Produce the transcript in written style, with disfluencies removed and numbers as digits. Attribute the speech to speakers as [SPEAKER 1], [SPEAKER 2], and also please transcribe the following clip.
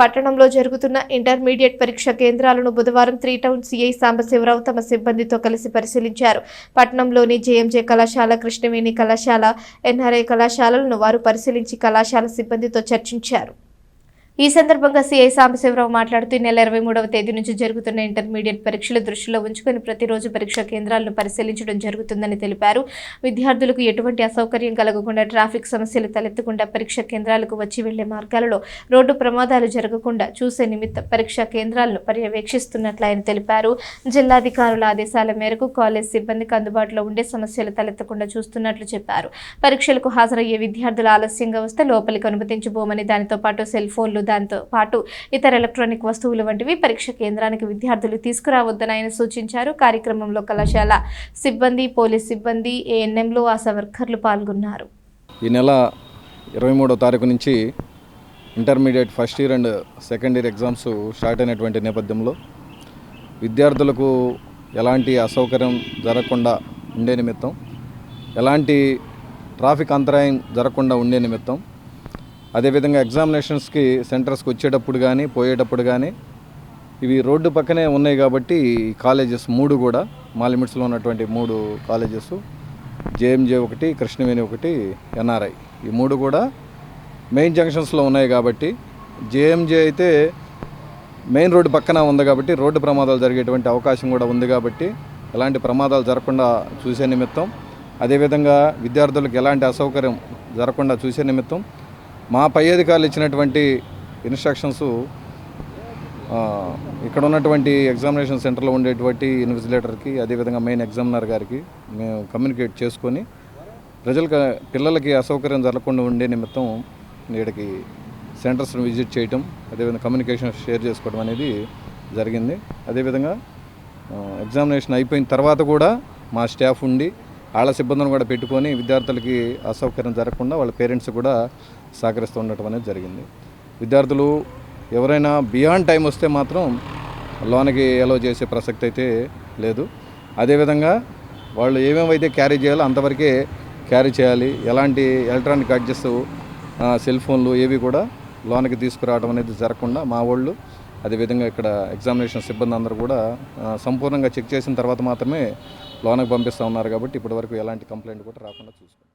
[SPEAKER 1] పట్టణంలో జరుగుతున్న ఇంటర్మీడియట్ పరీక్ష కేంద్రాలను బుధవారం 3 టౌన్ సిఐ సాంబశివరావు తమ సిబ్బందితో కలిసి పరిశీలించారు. పట్టణంలోని జేఎంజే కళాశాల, కృష్ణవేణి కళాశాల, ఎన్ఆర్ఐ కళాశాలలను వారు పరిశీలించి కళాశాల సిబ్బందితో చర్చించారు. ఈ సందర్భంగా సిఐ సాంబశివరావు మాట్లాడుతూ నెల 23వ తేదీ నుంచి జరుగుతున్న ఇంటర్మీడియట్ పరీక్షలు దృష్టిలో ఉంచుకొని ప్రతిరోజు పరీక్షా కేంద్రాలను పరిశీలించడం జరుగుతుందని తెలిపారు. విద్యార్థులకు ఎటువంటి అసౌకర్యం కలగకుండా, ట్రాఫిక్ సమస్యలు తలెత్తకుండా, పరీక్షా కేంద్రాలకు వచ్చి వెళ్లే మార్గాలలో రోడ్డు ప్రమాదాలు జరగకుండా చూసే నిమిత్తం పరీక్షా కేంద్రాలను పర్యవేక్షిస్తున్నట్లు ఆయన తెలిపారు. జిల్లాధికారుల ఆదేశాల మేరకు కాలేజ్ సిబ్బందికి అందుబాటులో ఉండే సమస్యలు తలెత్తకుండా చూస్తున్నట్లు చెప్పారు. పరీక్షలకు హాజరయ్యే విద్యార్థులు ఆలస్యంగా వస్తే లోపలికి అనుమతించబోమని, దానితో పాటు సెల్ ఫోన్లు, దాంతో పాటు ఇతర ఎలక్ట్రానిక్ వస్తువులు వంటివి పరీక్ష కేంద్రానికి విద్యార్థులు తీసుకురావద్దని ఆయన సూచించారు. కార్యక్రమంలో కళాశాల సిబ్బంది, పోలీస్ సిబ్బంది, ఏఎన్ఎంలు, ఆశా వర్కర్లు పాల్గొన్నారు.
[SPEAKER 2] ఈ నెల 23వ తారీఖు నుంచి intermediate first year and second year exams start అయినటువంటి నేపథ్యంలో విద్యార్థులకు ఎలాంటి అసౌకర్యం జరగకుండా ఉండే నిమిత్తం, ఎలాంటి ట్రాఫిక్ అంతరాయం జరగకుండా ఉండే నిమిత్తం, అదేవిధంగా ఎగ్జామినేషన్స్కి సెంటర్స్కి వచ్చేటప్పుడు కానీ పోయేటప్పుడు కానీ ఇవి రోడ్డు పక్కనే ఉన్నాయి కాబట్టి ఈ కాలేజెస్ 3 కూడా మా లిమిట్స్లో ఉన్నటువంటి 3 కాలేజెస్, జేఎంజే ఒకటి, కృష్ణవేణి ఒకటి, ఎన్ఆర్ఐ, ఈ 3 కూడా మెయిన్ జంక్షన్స్లో ఉన్నాయి కాబట్టి జేఎంజే అయితే మెయిన్ రోడ్డు పక్కన ఉంది కాబట్టి రోడ్డు ప్రమాదాలు జరిగేటువంటి అవకాశం కూడా ఉంది కాబట్టి ఎలాంటి ప్రమాదాలు జరగకుండా చూసే నిమిత్తం, అదేవిధంగా విద్యార్థులకు ఎలాంటి అసౌకర్యం జరగకుండా చూసే నిమిత్తం మా పై అధికారులు ఇచ్చినటువంటి ఇన్స్ట్రక్షన్స్ ఇక్కడ ఉన్నటువంటి ఎగ్జామినేషన్ సెంటర్లో ఉండేటువంటి ఇన్విజిలేటర్కి, అదేవిధంగా మెయిన్ ఎగ్జామినర్ గారికి మేము కమ్యూనికేట్ చేసుకొని పిల్లలకి అసౌకర్యం జరగకుండా ఉండే నిమిత్తం వీడికి సెంటర్స్ని విజిట్ చేయటం, అదేవిధంగా కమ్యూనికేషన్ షేర్ చేసుకోవడం అనేది జరిగింది. అదేవిధంగా ఎగ్జామినేషన్ అయిపోయిన తర్వాత కూడా మా స్టాఫ్ ఉండి వాళ్ళ సిబ్బందిని కూడా పెట్టుకొని విద్యార్థులకి అసౌకర్యం జరగకుండా వాళ్ళ పేరెంట్స్ కూడా సహకరిస్తూ ఉండటం అనేది జరిగింది. విద్యార్థులు ఎవరైనా బియాండ్ టైం వస్తే మాత్రం లోనికి అలో చేసే ప్రసక్తి అయితే లేదు. అదేవిధంగా వాళ్ళు ఏమేమైతే క్యారీ చేయాలో అంతవరకే క్యారీ చేయాలి. ఎలాంటి ఎలక్ట్రానిక్ గ్యాడ్జెట్స్, సెల్ ఫోన్లు ఏవి కూడా లోనికి తీసుకురావడం అనేది జరగకుండా మా వాళ్ళు, అదేవిధంగా ఇక్కడ ఎగ్జామినేషన్ సిబ్బంది అందరూ కూడా సంపూర్ణంగా చెక్ చేసిన తర్వాత మాత్రమే లోనకి పంపిస్తూ ఉన్నారు కాబట్టి ఇప్పటివరకు ఎలాంటి కంప్లైంట్ కూడా రాకుండా చూసుకుంటాం.